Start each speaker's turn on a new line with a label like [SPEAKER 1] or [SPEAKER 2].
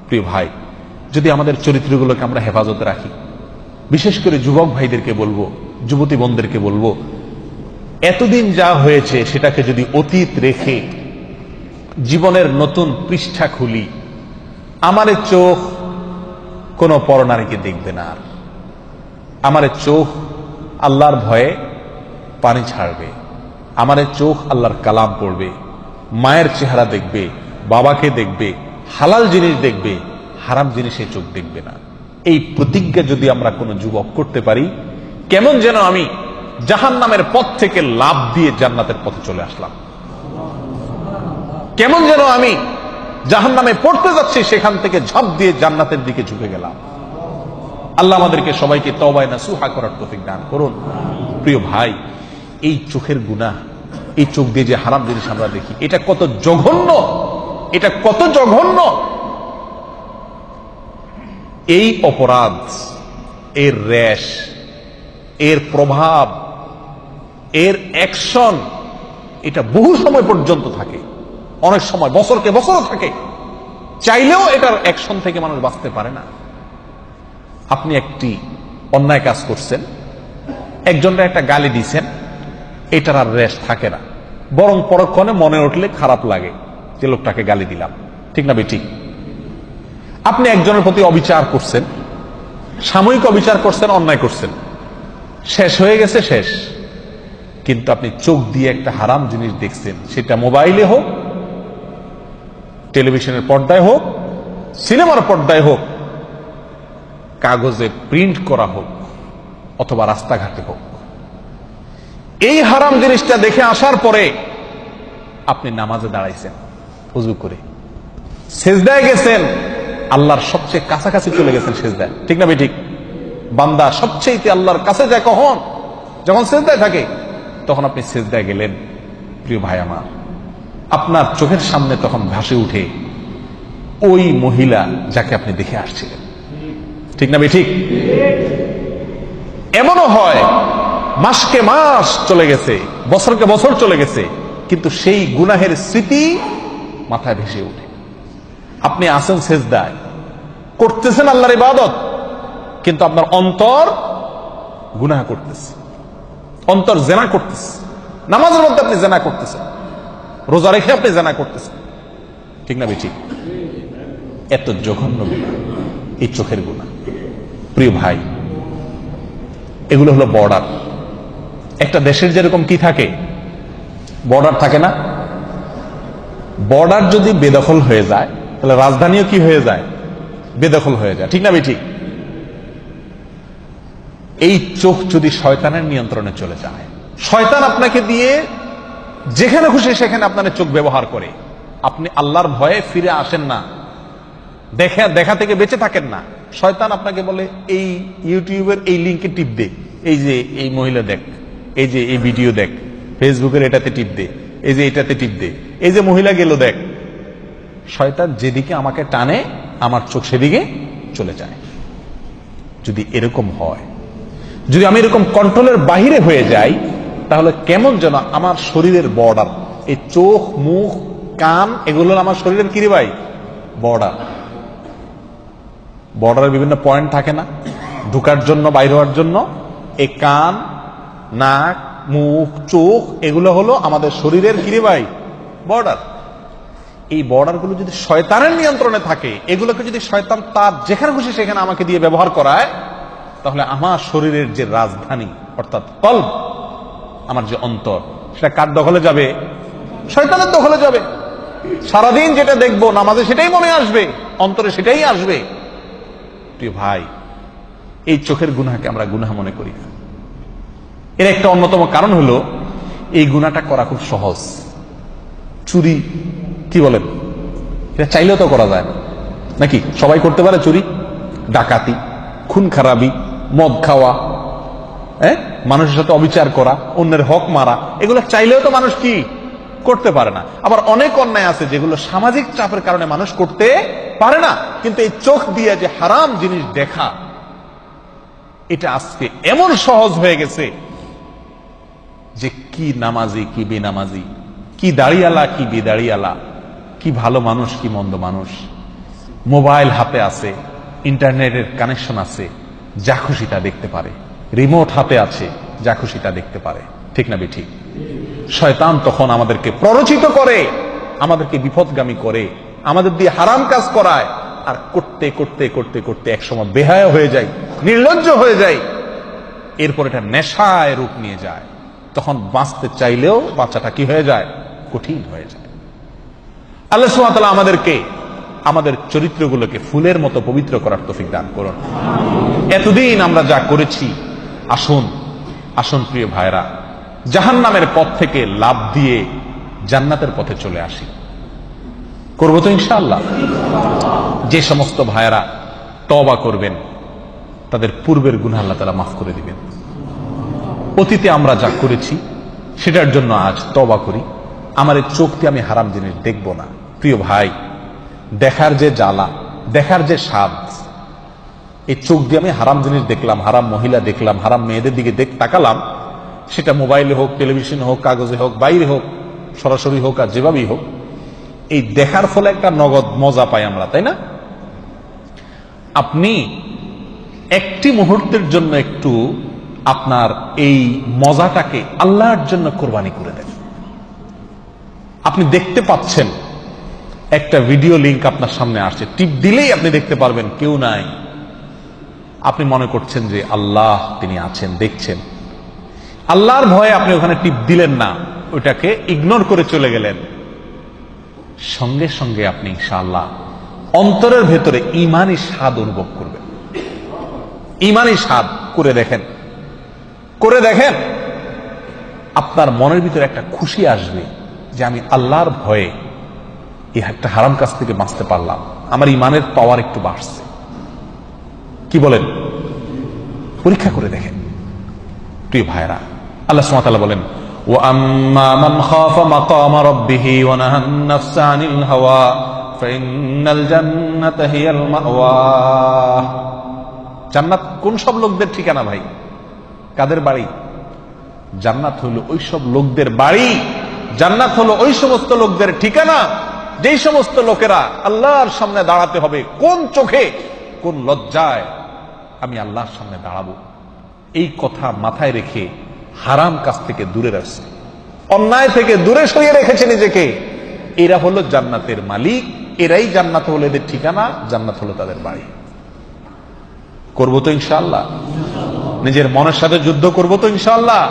[SPEAKER 1] প্রিয় ভাই, যদি আমাদের চরিত্রগুলোকে আমরা হেফাজতে রাখি, বিশেষ করে যুবক ভাইদেরকে বলবো, যুবতী বোনদেরকে বলবো, এতদিন যা হয়েছে সেটাকে যদি অতীত রেখে জীবনের নতুন পৃষ্ঠা খুলি, আমারে চোখ কোন পরনারীকে দেখবে না, আর আমারে চোখ আল্লাহর ভয়ে পানি ছাড়বে, আমারে চোখ আল্লাহর কালাম পড়বে, মায়ের চেহারা দেখবে, বাবাকে দেখবে, হালাল জিনিস দেখবে, হারাম জিনিসে চোখ দেখবে না। এই প্রতিজ্ঞা যদি আমরা কোনো যুবক করতে পারি, কেমন যেন আমি জাহান্নামের পথ থেকে লাফ দিয়ে জান্নাতের পথে চলে আসলাম, কেমন যেন আমি জাহান্নামে পড়তে যাচ্ছি সেখান থেকে ঝাঁপ দিয়ে জান্নাতের দিকে ঝুঁকে গেলাম। আল্লাহ আমাদেরকে সবাইকে তওবায়ে নাসুহা করার তৌফিক দান করুন। প্রিয় ভাই, এই চোখের গুনাহ, এই চোখ দিয়ে যে হারাম জিনিস আমরা দেখি, এটা কত জঘন্য, এটা কত জঘন্য। এই অপরাধ, এর রেশ, এর প্রভাব, এর অ্যাকশন, এটা বহু সময় পর্যন্ত থাকে, অনেক সময় বছরকে বছরও থাকে। চাইলেও এটার অ্যাকশন থেকে মানুষ বাঁচতে পারে না। আপনি একটি অন্যায় কাজ করছেন, একজনের একটা গালি দিছেন, এটার আর রেশ থাকে না, বরং পরক্ষণে মনে উঠলে খারাপ লাগে যে লোকটাকে গালি দিলাম, ঠিক না বেঠিক? আপনি একজনের প্রতি অবিচার করছেন, সাময়িক অবিচার করছেন, অন্যায় করছেন, শেষ হয়ে গেছে, শেষ। কিন্তু আপনি চোখ দিয়ে একটা হারাম জিনিস দেখছেন, সেটা মোবাইলে হোক, টেলিভিশনের পর্দায় হোক, সিনেমার পর্দায় হোক, কাগজে প্রিন্ট করা হোক, অথবা রাস্তাঘাটে হোক, এই হারাম জিনিসটা দেখে আসার পরে আপনি নামাজে দাঁড়াইছেন, ওযু করে সেজদায় গেছেন, আল্লাহর সবচেয়ে কাছাকাছি চলে গেছেন সেজদায়, ঠিক না বেঠিক? বান্দা সবচেয়ে আল্লাহর কাছে যায় কখন? যখন সেজদায় থাকে। তখন আপনি সেজদায় গেলেন, প্রিয় ভাই আমার, আপনার চোখের সামনে তখন ভাসে উঠে ওই মহিলা যাকে আপনি দেখে আসছিলেন, ঠিক না বেঠিক? এমনও হয় মাসকে মাস চলে গেছে, বছরকে বছর চলে গেছে, কিন্তু সেই গুনাহের স্মৃতি মাথায় ভেসে ওঠে। আপনি আছেন সেজদায়, করতেছেন আল্লাহর ইবাদত, কিন্তু আপনার অন্তর গুনাহ করতেছে, অন্তর জেনা করতেছে। নামাজের মধ্যে আপনি জেনা করতেছেন, রোজা রেখে আপনি জেনা করতেছেন, ঠিক না বেঠিক? এত জঘন্য গুনাহ এই চোখের গুনাহ। প্রিয় ভাই, এগুলো হলো বর্ডার। একটা দেশের যেরকম কি থাকে, বর্ডার থাকে না? বর্ডার যদি বেদখল হয়ে যায়, তাহলে রাজধানীও কি হয়ে যায়? বেদখল হয়ে যায়, ঠিক না বেঠিক? এই চোখ যদি শয়তানের নিয়ন্ত্রণে চলে যায়, শয়তান আপনাকে দিয়ে যেখানে খুশি সেখানে আপনার চোখ ব্যবহার করে, আপনি আল্লাহর ভয়ে ফিরে আসেন না, দেখা থেকে বেঁচে থাকেন না। শয়তান আপনাকে বলে এই ইউটিউবের এই লিঙ্কে টিপ দে, এই যে এই মহিলা দেখ, এই যে এই ভিডিও দেখ, ফেসবুকের এটাতে টিপ দে, এই যে এটাতে টিপ দে, এই যে মহিলা গেল দেখ। শয়তান যেদিকে আমাকে টানে, আমার চোখ সেদিকে চলে যায়। যদি এরকম হয়, যদি আমি এরকম কন্ট্রোলের বাহিরে হয়ে যাই, তাহলে কেমন যেন আমার শরীরের বর্ডার, এই চোখ, মুখ, কান, এগুলো আমার শরীরের কি রে ভাই? বর্ডার। বর্ডারের বিভিন্ন পয়েন্ট থাকে না, ঢুকার জন্য, বাইর হওয়ার জন্য? এই কান, নাক, মুখ, চোখ, এগুলো হলো আমাদের শরীরের কি রে ভাই? বর্ডার। এই বর্ডারগুলো যদি শয়তানের নিয়ন্ত্রণে থাকে, এগুলোকে যদি শয়তান তার যেখানে খুশি সেখানে আমাকে দিয়ে ব্যবহার করায়, তাহলে আমার শরীরের যে রাজধানী অর্থাৎ কলব, আমার যে অন্তর, সেটা কার দখলে যাবে? শয়তানের দখলে যাবে। সারাদিন যেটা দেখবো নামাজে সেটাই মনে আসবে, অন্তরে সেটাই আসবে। প্রিয় ভাই, এই চোখের গুনাহকে আমরা গুনাহ মনে করি না। এর একটা অন্যতম কারণ হলো এই গুনাহটা করা খুব সহজ। চুরি, কি বলেন, এটা চাইলেও তো করা যায় না, নাকি? সবাই করতে পারে চুরি, ডাকাতি, খুন খারাপি, মদ খাওয়া, মানুষের সাথে অবিচার করা, অন্যের হক মারা, এগুলো চাইলেও তো মানুষ কি করতে পারে না। আবার অনেক অন্যায় আছে যেগুলো সামাজিক চাপের কারণে মানুষ করতে পারে না। কিন্তু এই চোখ দিয়ে যে হারাম জিনিস দেখা, এটা আজকে এমন সহজ হয়ে গেছে যে কি নামাজি, কি বেনামাজি, কি দাড়িয়ালা, কি বেদাড়িয়ালা, কি ভালো মানুষ, কি মন্দ মানুষ, মোবাইল হাতে আছে, ইন্টারনেটের কানেকশন আছে, যা খুশি তা দেখতে পারে। রিমোট হাতে আছে, যা খুশি তা দেখতে পারে। ঠিক না বেঠিক? শয়তান তখন আমাদেরকে প্ররোচিত করে, আমাদেরকে বিপদগামী করে, আমাদের দিয়ে হারাম কাজ করায়, আর করতে করতে করতে করতে একসময় বেহায়া হয়ে যায়, নির্লজ্জ হয়ে যায়। এরপর এটা নেশায় রূপ নিয়ে যায়। তখন বাঁচতে চাইলেও বাঁচাটা কি হয়ে যায়? কঠিন হয়ে যায়। আল্লাহ সুবহানাহু ওয়া তাআলা আমাদেরকে আমাদের চরিত্রগুলোকে ফুলের মতো পবিত্র করার তৌফিক দান করুন। এতদিন আমরা যা করেছি, আসুন আসুন প্রিয় ভাইরা, জাহান্নামের পথ থেকে লাভ দিয়ে জান্নাতের পথে চলে আসি। করবো তো ইনশাআল্লাহ? যে সমস্ত ভাইরা তওবা করবেন, তাদের পূর্বের গুনাহ আল্লাহ তাআলা মাফ করে দিবেন। অতীতে আমরা যা করেছি সেটার জন্য আজ তওবা করি। আমার এই চোখ দিয়ে আমি হারাম জিনিস দেখব না। প্রিয় ভাই, দেখার যে জ্বালা, দেখার যে স্বাদ, এই চোখ দিয়ে আমি হারাম জিনিস দেখলাম, হারাম মহিলা দেখলাম, হারাম মেয়েদের দিকে তাকালাম, সেটা মোবাইলে হোক, টেলিভিশনে হোক, কাগজে হোক, বাইরে হোক, সরাসরি হোক, আর যেভাবেই হোক, এই দেখার ফলে একটা নগদ মজা পাই আমরা, তাই না? আপনি একটি মুহূর্তের জন্য একটু আপনার এই মজাটাকে আল্লাহর জন্য কোরবানি করে দেন। আপনি দেখতে পাচ্ছেন একটা ভিডিও লিংক আপনার সামনে আসছে, টিপ দিলেই আপনি দেখতে পারবেন কেউ নাই। আপনি মনে করছেন যে আল্লাহ তিনি আছেন, দেখছেন। আল্লাহর ভয়ে আপনি ওখানে টিপ দিলেন না, ওইটাকে ইগনোর করে চলে গেলেন। সঙ্গে সঙ্গে আপনি ইনশাআল্লাহ অন্তরের ভেতরে ঈমানি স্বাদ অনুভব করবেন। ঈমানি স্বাদ করে দেখেন, করে দেখেন, আপনার মনের ভিতরে একটা খুশি আসবে যে আমি আল্লাহর ভয়ে এই একটা হারাম কাজ থেকে বাঁচতে পারলাম, আমার ঈমানের পাওয়ার একটু বাড়ছে। কি বলেন? পরীক্ষা করে দেখেন প্রিয় ভাইরা। আল্লাহ সুবহানাহু ওয়া তাআলা বলেন, ওয়া আম্মা মান খাফা মাকামা রাব্বিহি ওয়া নাহান নাফসা আনিল হাওয়া ফাইন্নাল জান্নাতা হিয়াল মাওয়া। জান্নাত কোন সব লোকদের ঠিকানা ভাই? কাদের বাড়ি? জান্নাত হলো ওই সব লোকদের বাড়ি, জান্নাত হলো ওই সমস্ত লোকদের ঠিকানা যেই সমস্ত লোকেরা আল্লাহর সামনে দাঁড়াতে হবে। কোন চোখে, কোন লজ্জায় আমি আল্লাহর সামনে দাঁড়াবো, এই কথা মাথায় রেখে হারাম কাজ থেকে দূরে রাখছে, অন্যায় থেকে দূরে সরিয়ে রেখেছে নিজেকে। এরা হলো জান্নাতের মালিক, এরাই জান্নাত হলো এদের ঠিকানা, জান্নাত হলো তাদের বাড়ি। করবো তো ইনশাআল্লাহ? নিজের মনের সাথে যুদ্ধ করবো তো ইনশাআল্লাহ?